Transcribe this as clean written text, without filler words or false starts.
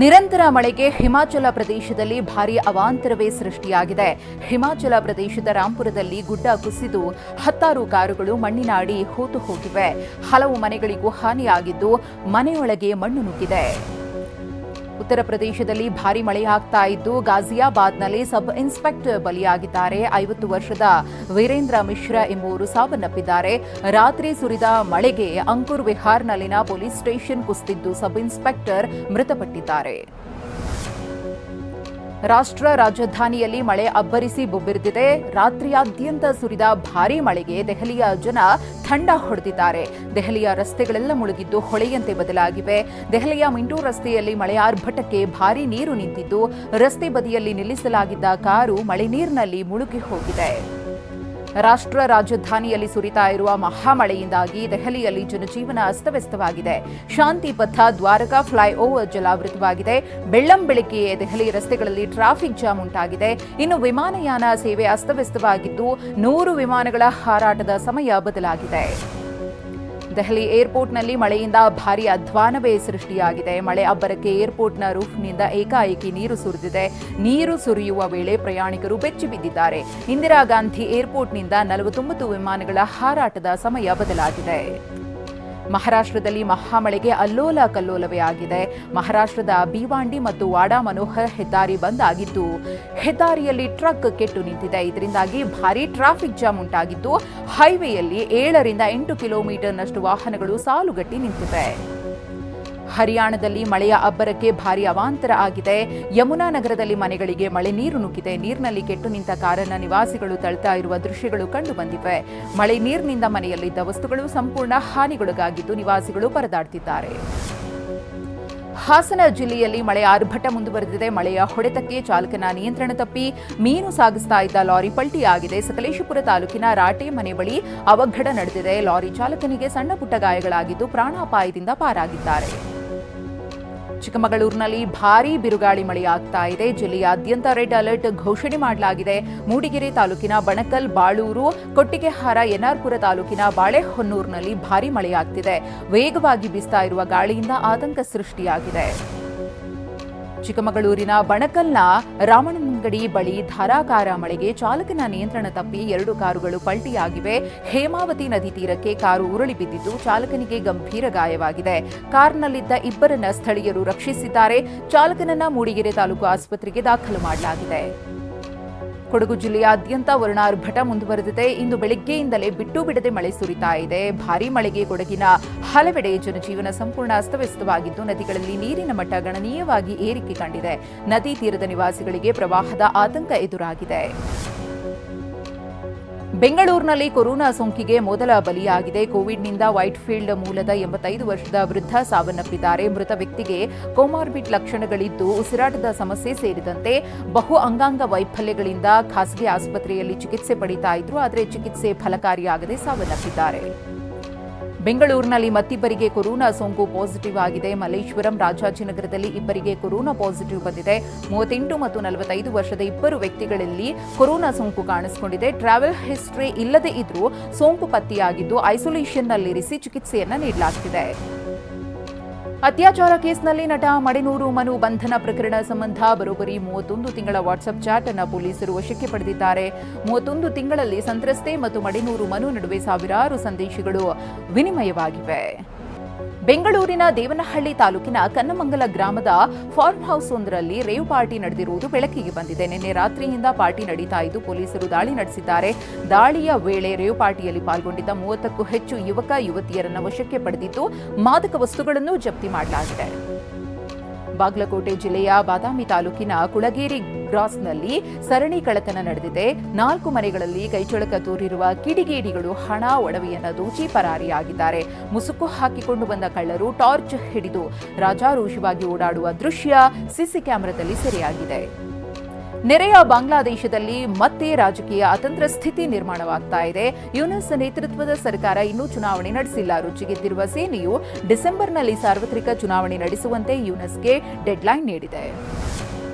ನಿರಂತರ ಮಳೆಗೆ ಹಿಮಾಚಲ ಪ್ರದೇಶದಲ್ಲಿ ಭಾರೀ ಅವಾಂತರವೇ ಸೃಷ್ಟಿಯಾಗಿದೆ. ಹಿಮಾಚಲ ಪ್ರದೇಶದ ರಾಂಪುರದಲ್ಲಿ ಗುಡ್ಡ ಕುಸಿದು 10 ಕಾರುಗಳು ಮಣ್ಣಿನಾಡಿ ಹೂತು ಹೋಗಿವೆ. ಹಲವು ಮನೆಗಳಿಗೂ ಹಾನಿಯಾಗಿದ್ದು ಮನೆಯೊಳಗೆ ಮಣ್ಣು ನುಗ್ಗಿದೆ. ಉತ್ತರ ಪ್ರದೇಶದಲ್ಲಿ ಭಾರೀ ಮಳೆಯಾಗ್ತಾ ಇದ್ದು ಗಾಜಿಯಾಬಾದ್ನಲ್ಲಿ ಸಬ್ ಇನ್ಸ್ಪೆಕ್ಟರ್ ಬಲಿಯಾಗಿದ್ದಾರೆ. 50 ವರ್ಷದ ವೀರೇಂದ್ರ ಮಿಶ್ರಾ ಎಂಬುವರು ಸಾವನ್ನಪ್ಪಿದ್ದಾರೆ. ರಾತ್ರಿ ಸುರಿದ ಮಳೆಗೆ ಅಂಕುರ್ ವಿಹಾರ್ನಲ್ಲಿನ ಪೊಲೀಸ್ ಸ್ಟೇಷನ್ ಕುಸಿದಿದ್ದು ಸಬ್ ಇನ್ಸ್ಪೆಕ್ಟರ್ ಮೃತಪಟ್ಟಿದ್ದಾರೆ. ರಾಷ್ಟ್ರ ರಾಜಧಾನಿಯಲ್ಲಿ ಮಳೆ ಅಬ್ಬರಿಸಿ ಬೊಬ್ಬಿರಿದಿದೆ. ರಾತ್ರಿಯಾದ್ಯಂತ ಸುರಿದ ಭಾರೀ ಮಳೆಗೆ ದೆಹಲಿಯ ಜನ ಥಂಡ ಹೊಡೆದಿದ್ದಾರೆ. ದೆಹಲಿಯ ರಸ್ತೆಗಳೆಲ್ಲ ಮುಳುಗಿದ್ದು ಹೊಳೆಯಂತೆ ಬದಲಾಗಿವೆ. ದೆಹಲಿಯ ಮಿಂಟೋ ರಸ್ತೆಯಲ್ಲಿ ಮಳೆ ಆರ್ಭಟಕ್ಕೆ ಭಾರೀ ನೀರು ನಿಂತಿದ್ದು ರಸ್ತೆ ಬದಿಯಲ್ಲಿ ನಿಲ್ಲಿಸಲಾಗಿದ್ದ ಕಾರು ಮಳೆ ನೀರಿನಲ್ಲಿ ಮುಳುಗಿ ಹೋಗಿದೆ. ರಾಷ್ಟ್ರ ರಾಜಧಾನಿಯಲ್ಲಿ ಸುರಿತಾ ಇರುವ ಮಹಾಮಳೆಯಿಂದಾಗಿ ದೆಹಲಿಯಲ್ಲಿ ಜನಜೀವನ ಅಸ್ತವ್ಯಸ್ತವಾಗಿದೆ. ಶಾಂತಿ ಪಥ ದ್ವಾರಕಾ ಫ್ಲೈಓವರ್ ಜಲಾವೃತವಾಗಿದೆ. ಬೆಳ್ಳಂಬೆಳಗ್ಗೆಯೇ ದೆಹಲಿ ರಸ್ತೆಗಳಲ್ಲಿ ಟ್ರಾಫಿಕ್ ಜಾಮ್ ಉಂಟಾಗಿದೆ. ಇನ್ನು ವಿಮಾನಯಾನ ಸೇವೆ ಅಸ್ತವ್ಯಸ್ತವಾಗಿದ್ದು 100 ವಿಮಾನಗಳ ಹಾರಾಟದ ಸಮಯ ಬದಲಾಗಿದೆ. ದೆಹಲಿ ಏರ್ಪೋರ್ಟ್ನಲ್ಲಿ ಮಳೆಯಿಂದ ಭಾರೀ ಅಧ್ವಾನವೇ ಸೃಷ್ಟಿಯಾಗಿದೆ. ಮಳೆ ಅಬ್ಬರಕ್ಕೆ ಏರ್ಪೋರ್ಟ್ನ ರೂಫ್ನಿಂದ ಏಕಾಏಕಿ ನೀರು ಸುರಿದಿದೆ. ನೀರು ಸುರಿಯುವ ವೇಳೆ ಪ್ರಯಾಣಿಕರು ಬೆಚ್ಚಿ ಬಿದ್ದಿದ್ದಾರೆ. ಇಂದಿರಾ ಗಾಂಧಿ ಏರ್ಪೋರ್ಟ್ನಿಂದ 49 ವಿಮಾನಗಳ ಹಾರಾಟದ ಸಮಯ ಬದಲಾಗಿದೆ. ಮಹಾರಾಷ್ಟ್ರದಲ್ಲಿ ಮಹಾಮಳೆಗೆ ಅಲ್ಲೋಲ ಕಲ್ಲೋಲವೇ ಆಗಿದೆ. ಮಹಾರಾಷ್ಟ್ರದ ಭಿವಾಂಡಿ ಮತ್ತು ವಾಡಾ ಮನೋಹರ್ ಹೆದ್ದಾರಿ ಬಂದ್ ಆಗಿದ್ದು ಹೆದ್ದಾರಿಯಲ್ಲಿ ಟ್ರಕ್ ಕೆಟ್ಟು ನಿಂತಿದೆ. ಇದರಿಂದಾಗಿ ಭಾರೀ ಟ್ರಾಫಿಕ್ ಜಾಮ್ ಉಂಟಾಗಿದ್ದು ಹೈವೇಯಲ್ಲಿ 7 ರಿಂದ 8 ಕಿಲೋಮೀಟರ್ನಷ್ಟು ವಾಹನಗಳು ಸಾಲುಗಟ್ಟಿ ನಿಂತಿವೆ. ಹರಿಯಾಣದಲ್ಲಿ ಮಳೆಯ ಅಬ್ಬರಕ್ಕೆ ಭಾರೀ ಅವಾಂತರ ಆಗಿದೆ. ಯಮುನಾ ನಗರದಲ್ಲಿ ಮನೆಗಳಿಗೆ ಮಳೆ ನೀರು ನುಗ್ಗಿದೆ. ನೀರಿನಲ್ಲಿ ಕೆಟ್ಟು ನಿಂತ ಕಾರನ್ನ ನಿವಾಸಿಗಳು ತಳ್ತಾ ಇರುವ ದೃಶ್ಯಗಳು ಕಂಡು ಬಂದಿವೆ. ಮಳೆ ನೀರಿನಿಂದ ಮನೆಯಲ್ಲಿದ್ದ ವಸ್ತುಗಳು ಸಂಪೂರ್ಣ ಹಾನಿಗೊಳಗಾಗಿದ್ದು ನಿವಾಸಿಗಳು ಪರದಾಡ್ತಿದ್ದಾರೆ. ಹಾಸನ ಜಿಲ್ಲೆಯಲ್ಲಿ ಮಳೆ ಆರ್ಭಟ ಮುಂದುವರೆದಿದೆ. ಮಳೆಯ ಹೊಡೆತಕ್ಕೆ ಚಾಲಕನ ನಿಯಂತ್ರಣ ತಪ್ಪಿ ಮೀನು ಸಾಗಿಸ್ತಾ ಇದ್ದ ಲಾರಿ ಪಲ್ಟಿಯಾಗಿದೆ. ಸಕಲೇಶಪುರ ತಾಲೂಕಿನ ರಾಟೆ ಮನೆ ಬಳಿ ಅವಘಡ ನಡೆದಿದೆ. ಲಾರಿ ಚಾಲಕನಿಗೆ ಸಣ್ಣ ಪುಟ್ಟ ಗಾಯಗಳಾಗಿದ್ದು ಪ್ರಾಣಾಪಾಯದಿಂದ ಪಾರಾಗಿದ್ದಾರೆ. ಚಿಕ್ಕಮಗಳೂರಿನಲ್ಲಿ ಭಾರೀ ಬಿರುಗಾಳಿ ಮಳೆಯಾಗ್ತಾ ಇದೆ. ಜಿಲ್ಲೆಯಾದ್ಯಂತ ರೆಡ್ ಅಲರ್ಟ್ ಘೋಷಣೆ ಮಾಡಲಾಗಿದೆ. ಮೂಡಿಗೆರೆ ತಾಲೂಕಿನ ಬಣಕಲ್, ಬಾಳೂರು, ಕೊಟ್ಟಿಗೆಹಾರ, ಎನ್ಆರ್ಪುರ ತಾಲೂಕಿನ ಬಾಳೆಹೊನ್ನೂರಿನಲ್ಲಿ ಭಾರೀ ಮಳೆಯಾಗ್ತಿದೆ. ವೇಗವಾಗಿ ಬೀಸ್ತಾ ಇರುವ ಗಾಳಿಯಿಂದ ಆತಂಕ ಸೃಷ್ಟಿಯಾಗಿದೆ. ಚಿಕ್ಕಮಗಳೂರಿನ ಬಣಕಲ್ನ ರಾಮಣ್ಣನಗಡಿ ಬಳಿ ಧಾರಾಕಾರ ಮಳೆಗೆ ಚಾಲಕನ ನಿಯಂತ್ರಣ ತಪ್ಪಿ 2 ಕಾರುಗಳು ಪಲ್ಟಿಯಾಗಿವೆ. ಹೇಮಾವತಿ ನದಿ ತೀರಕ್ಕೆ ಕಾರು ಉರುಳಿ ಬಿದ್ದಿದ್ದು ಚಾಲಕನಿಗೆ ಗಂಭೀರ ಗಾಯವಾಗಿದೆ. ಕಾರ್ನಲ್ಲಿದ್ದ ಇಬ್ಬರನ್ನ ಸ್ಥಳೀಯರು ರಕ್ಷಿಸಿದ್ದಾರೆ. ಚಾಲಕನನ್ನ ಮೂಡಿಗೆರೆ ತಾಲೂಕು ಆಸ್ಪತ್ರೆಗೆ ದಾಖಲು ಮಾಡಲಾಗಿದೆ. ಕೊಡಗು ಜಿಲ್ಲೆಯಾದ್ಯಂತ ವರುಣಾರ್ಭಟ ಮುಂದುವರೆದಿದೆ. ಇಂದು ಬೆಳಗ್ಗೆಯಿಂದಲೇ ಬಿಟ್ಟು ಬಿಡದೆ ಮಳೆ ಸುರಿತಾ ಇದೆ. ಭಾರೀ ಮಳೆಗೆ ಕೊಡಗಿನ ಹಲವೆಡೆ ಜನಜೀವನ ಸಂಪೂರ್ಣ ಅಸ್ತವ್ಯಸ್ತವಾಗಿದ್ದು ನದಿಗಳಲ್ಲಿ ನೀರಿನ ಮಟ್ಟ ಗಣನೀಯವಾಗಿ ಏರಿಕೆ ಕಂಡಿದೆ. ನದಿ ತೀರದ ನಿವಾಸಿಗಳಿಗೆ ಪ್ರವಾಹದ ಆತಂಕ ಎದುರಾಗಿದೆ. ಬೆಂಗಳೂರಿನಲ್ಲಿ ಕೊರೋನಾ ಸೋಂಕಿಗೆ ಮೊದಲ ಬಲಿಯಾಗಿದೆ. ಕೋವಿಡ್ನಿಂದ ವೈಟ್ಫೀಲ್ಡ್ ಮೂಲದ 85 ವರ್ಷದ ವೃದ್ಧ ಸಾವನ್ನಪ್ಪಿದ್ದಾರೆ. ಮೃತ ವ್ಯಕ್ತಿಗೆ ಕೋಮಾರ್ಬಿಡ್ ಲಕ್ಷಣಗಳಿದ್ದು ಉಸಿರಾಟದ ಸಮಸ್ಯೆ ಸೇರಿದಂತೆ ಬಹು ಅಂಗಾಂಗ ವೈಫಲ್ಯಗಳಿಂದ ಖಾಸಗಿ ಆಸ್ಪತ್ರೆಯಲ್ಲಿ ಚಿಕಿತ್ಸೆ ಪಡೆಯುತ್ತಾ ಇದ್ರು. ಆದರೆ ಚಿಕಿತ್ಸೆ ಫಲಕಾರಿಯಾಗದೆ ಸಾವನ್ನಪ್ಪಿದ್ದಾರೆ. ಬೆಂಗಳೂರಿನಲ್ಲಿ ಮತ್ತಿಬ್ಬರಿಗೆ ಕೊರೋನಾ ಸೋಂಕು ಪಾಸಿಟಿವ್ ಆಗಿದೆ. ಮಲ್ಲೇಶ್ವರಂ, ರಾಜಾಜಿನಗರದಲ್ಲಿ ಇಬ್ಬರಿಗೆ ಕೊರೋನಾ ಪಾಸಿಟಿವ್ ಬಂದಿದೆ. 38 ಮತ್ತು 45 ವರ್ಷದ ಇಬ್ಬರು ವ್ಯಕ್ತಿಗಳಲ್ಲಿ ಕೊರೋನಾ ಸೋಂಕು ಕಾಣಿಸಿಕೊಂಡಿದೆ. ಟ್ರಾವೆಲ್ ಹಿಸ್ಟರಿ ಇಲ್ಲದೆ ಇದ್ರೂ ಸೋಂಕು ಪತ್ತೆಯಾಗಿದ್ದು ಐಸೋಲೇಷನ್ನಲ್ಲಿರಿಸಿ ಚಿಕಿತ್ಸೆಯನ್ನ ನೀಡಲಾಗುತ್ತಿದೆ. ಅತ್ಯಾಚಾರ ಕೇಸ್ನಲ್ಲಿ ನಟ ಮಡೆನೂರು ಮನು ಬಂಧನ ಪ್ರಕರಣ ಸಂಬಂಧ ಬರೋಬ್ಬರಿ 31 ತಿಂಗಳ ವಾಟ್ಸ್ಆಪ್ ಚಾಟ್ ಅನ್ನು ಪೊಲೀಸರು ವಶಕ್ಕೆ ಪಡೆದಿದ್ದಾರೆ. 31 ತಿಂಗಳಲ್ಲಿ ಸಂತ್ರಸ್ತೆ ಮತ್ತು ಮಡೆನೂರು ಮನು ನಡುವೆ ಸಾವಿರಾರು ಸಂದೇಶಗಳು ವಿನಿಮಯವಾಗಿವೆ. ಬೆಂಗಳೂರಿನ ದೇವನಹಳ್ಳಿ ತಾಲೂಕಿನ ಕನ್ನಮಂಗಲ ಗ್ರಾಮದ ಫಾರ್ಮ್ ಹೌಸ್ ಒಂದರಲ್ಲಿ ರೇವ್ ಪಾರ್ಟಿ ನಡೆದಿರುವುದು ಬೆಳಕಿಗೆ ಬಂದಿದೆ. ನಿನ್ನೆ ರಾತ್ರಿಯಿಂದ ಪಾರ್ಟಿ ನಡೀತಾ ಇದ್ದು ಪೊಲೀಸರು ದಾಳಿ ನಡೆಸಿದ್ದಾರೆ. ದಾಳಿಯ ವೇಳೆ ರೇವ್ ಪಾರ್ಟಿಯಲ್ಲಿ ಪಾಲ್ಗೊಂಡಿದ್ದ 30ಕ್ಕೂ ಹೆಚ್ಚು ಯುವಕ ಯುವತಿಯರನ್ನು ವಶಕ್ಕೆ ಪಡೆದಿದ್ದು ಮಾದಕ ವಸ್ತುಗಳನ್ನು ಜಪ್ತಿ ಮಾಡಲಾಗಿದೆ. ಬಾಗಲಕೋಟೆ ಜಿಲ್ಲೆಯ ಬಾದಾಮಿ ತಾಲೂಕಿನ ಕುಳಗೇರಿ ಗ್ರಾಸ್ನಲ್ಲಿ ಸರಣಿ ಕಳ್ಳತನ ನಡೆದಿದೆ. 4 ಮನೆಗಳಲ್ಲಿ ಕೈಚಳಕ ತೋರಿರುವ ಕಿಡಿಗೇಡಿಗಳು ಹಣ ಒಡವೆಯನ್ನು ದೋಚಿ ಪರಾರಿಯಾಗಿದ್ದಾರೆ. ಮುಸುಕು ಹಾಕಿಕೊಂಡು ಬಂದ ಕಳ್ಳರು ಟಾರ್ಚ್ ಹಿಡಿದು ರಾಜಾರೋಷವಾಗಿ ಓಡಾಡುವ ದೃಶ್ಯ ಸಿಸಿ ಕ್ಯಾಮೆರಾದಲ್ಲಿ ಸೆರೆಯಾಗಿದೆ. ನೆರೆಯ ಬಾಂಗ್ಲಾದೇಶದಲ್ಲಿ ಮತ್ತೆ ರಾಜಕೀಯ ಅತಂತ್ರ ಸ್ಥಿತಿ ನಿರ್ಮಾಣವಾಗ್ತಾ ಇದೆ. ಯೂನುಸ್ ನೇತೃತ್ವದ ಸರ್ಕಾರ ಇನ್ನೂ ಚುನಾವಣೆ ನಡೆಸಿಲ್ಲ. ರುಚಿಗೆದ್ದಿರುವ ಸೇನೆಯು ಡಿಸೆಂಬರ್ನಲ್ಲಿ ಸಾರ್ವತ್ರಿಕ ಚುನಾವಣೆ ನಡೆಸುವಂತೆ ಯೂನುಸ್ಗೆ ಡೆಡ್ಲೈನ್ ನೀಡಿದೆ.